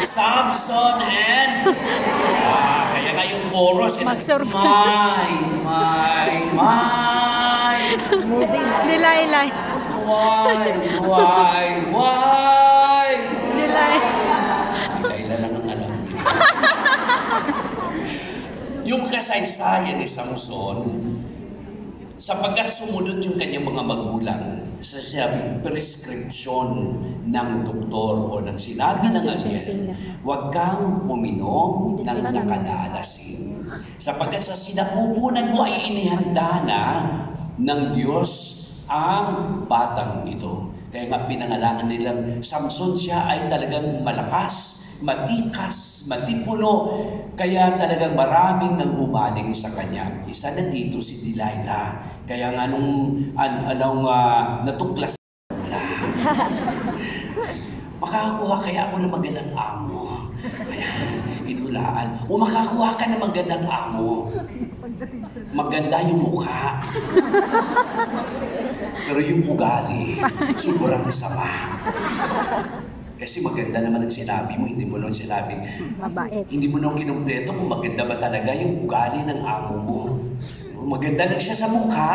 Samson and... kaya nga yung chorus. My. Movie mo. Delilah. Why? Delilah. Delilah lang ang alam niya. Yung kasaysayan ni Samson, sapagkat sumunod yung kanyang mga magulang sa sabing prescription ng doktor o ng sinabi ng anghel, huwag kang uminom ng nakalalasin. Sapagkat sa sinapupunan mo ay inihanda na ng Diyos ang batang ito. Kaya nga pinangalangan nilang Samson, siya ay talagang malakas, matikas, matipuno, kaya talagang maraming nang humaling sa kanya. Isa na dito si Delilah. Kaya nga nung natuklas wala. Makakakuha kaya ako ng magandang amo. Kaya inulaan. O makakuha ka ng magandang amo. Maganda yung mukha. Pero yung ugali, sobrang sama. Kasi maganda naman ang sinabi mo, hindi mo lang sinabing, Mabait. hindi mo nang kinumpleto kung maganda ba talaga yung ugali ng amo mo. Maganda lang siya sa mukha,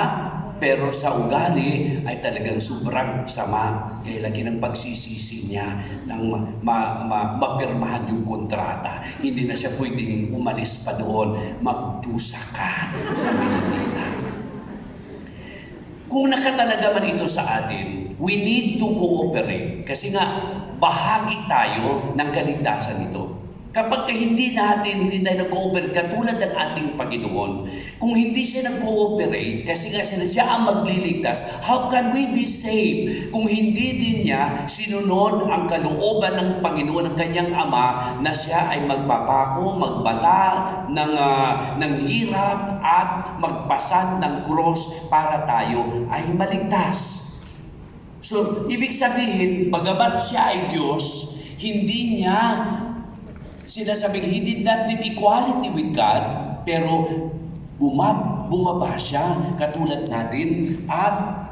pero sa ugali ay talagang sobrang sama. Kaya lagi ng pagsisisi niya nang mapirmahan yung kontrata. Hindi na siya pwedeng umalis pa doon, magdusa ka sa Pilipinas. Kung nakatalaga man ito sa atin, we need to cooperate. Kasi nga, bahagi tayo ng kaligtasan nito. Kapag hindi tayo nag-cooperate, katulad ng ating Panginoon, kung hindi siya nag-cooperate, kasi nga siya ang magliligtas, how can we be saved? Kung hindi din niya sinunod ang kalooban ng Panginoon, ng kanyang Ama, na siya ay magpapako, magbala ng hirap at magpasan ng cross para tayo ay maligtas. So, ibig sabihin, bagamat siya ay Diyos, hindi niya sinasabing he did not live equality with God, pero bumaba siya katulad natin at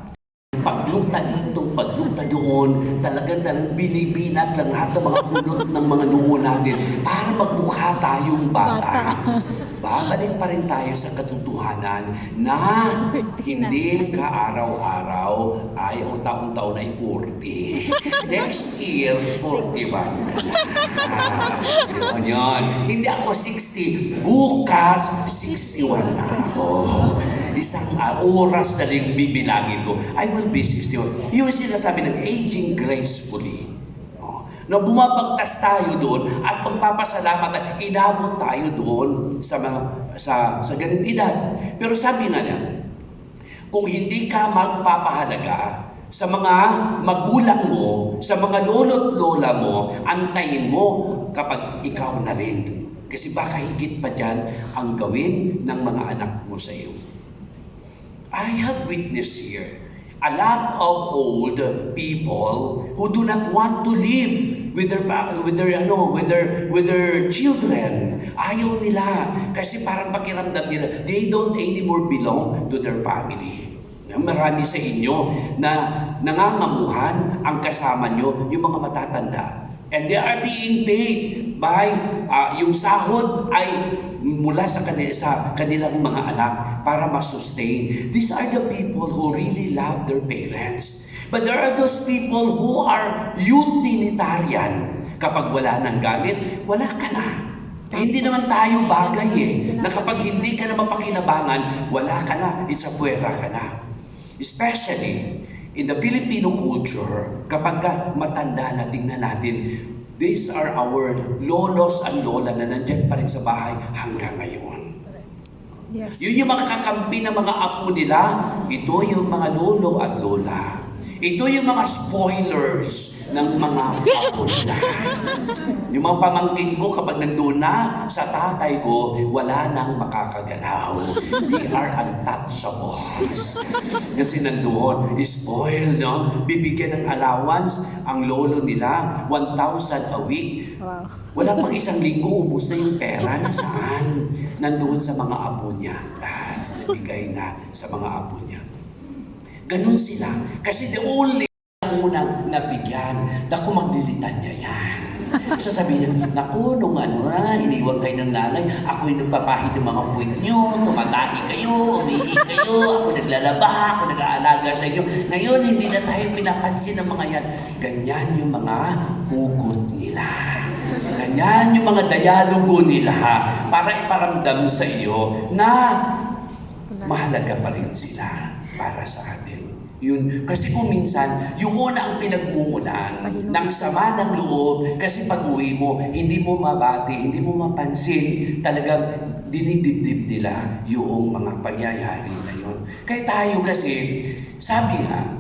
pagluta dito, pagluta doon, talagang binibinat lang lahat ng mga bunot ng mga noo natin para magmukha tayong bata. Babalik pa rin tayo sa katotohanan na hindi ka araw-araw ay o taon-taon ay 40. Next year, 41 ka na. Yun. Hindi ako 60. Bukas, 61 na ako. Isang oras na lang bibilangin ko. I will be 61. Yung sinasabi ng aging gracefully. Na bumabagtas tayo doon at magpapasalamat at inabot tayo doon sa ganung edad. Pero sabi nga niya, kung hindi ka magpapahalaga sa mga magulang mo, sa mga lolo't lola mo, antayin mo kapag ikaw na rin. Kasi baka higit pa dyan ang gawin ng mga anak mo sa iyo. I have witnessed here a lot of old people who do not want to live with their children. Ayaw nila kasi parang pakiramdam nila they don't anymore belong to their family. Marami sa inyo na nangangamuhan ang kasama nyo, yung mga matatanda. And they are being paid by yung sahod ay mula sa kanilang mga anak para masustain. These are the people who really love their parents. But there are those people who are utilitarian. Kapag wala ng gamit, wala ka na. Hindi naman tayo bagay na kapag hindi ka na mapakinabangan, wala ka na, itsapuera ka na. Especially in the Filipino culture, kapag matanda na, tingnan natin, these are our lolos and lola na nandyan pa rin sa bahay hanggang ngayon. Yes. Yun yung mga kakampi ng mga apo nila, ito yung mga lolo at lola. Ito yung mga spoilers ng mga apo nila. Yung mga pamangkin ko, kapag nandun na sa tatay ko, wala nang makakagalaw. They are untouchables. Kasi nandun, spoiled, no? Bibigyan ng allowance ang lolo nila, 1,000 a week. Wow. Wala pang isang linggo, ubos na yung pera. Nasaan? Nandoon sa mga apo niya. Lahat nabigay na sa mga apo niya. Ganun sila. Kasi the only unang nabigyan, dako maglilitan niya yan. Sasabihin niya, naku, nung iniwan kayo ng nanay, ako'y nagpapahid ng mga puwit niyo, tumatahi kayo, umihi kayo, ako naglalaba, ako nag-aalaga sa inyo. Ngayon, hindi na tayo pinapansin ng mga yan. Ganyan yung mga hugot nila. Ganyan yung mga dialogo nila para iparamdam sa iyo na mahalaga pa rin sila para sa atin. Yun. Kasi kung minsan, yung una ang pinagmumulan ng sama ng loob, kasi pag-uwi mo, hindi mo mabati, hindi mo mapansin, talagang dinidibdib nila yung mga pangyayari na yun. Kaya tayo kasi, sabi nga,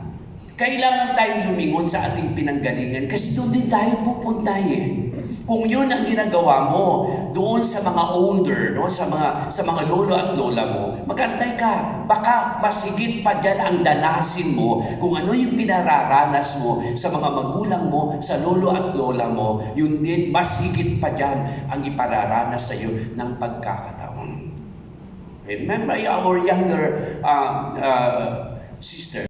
kailangan tayong lumingon sa ating pinanggalingan kasi doon din tayo pupunta eh. Kung yun ang ginagawa mo doon sa mga older, no, sa mga lolo at lola mo, magantay ka. Baka mas higit pa dyan ang danasin mo kung ano yung pinararanas mo sa mga magulang mo, sa lolo at lola mo, yun din, mas higit pa dyan ang ipararanas sa iyo ng pagkakataon. Remember our younger sister,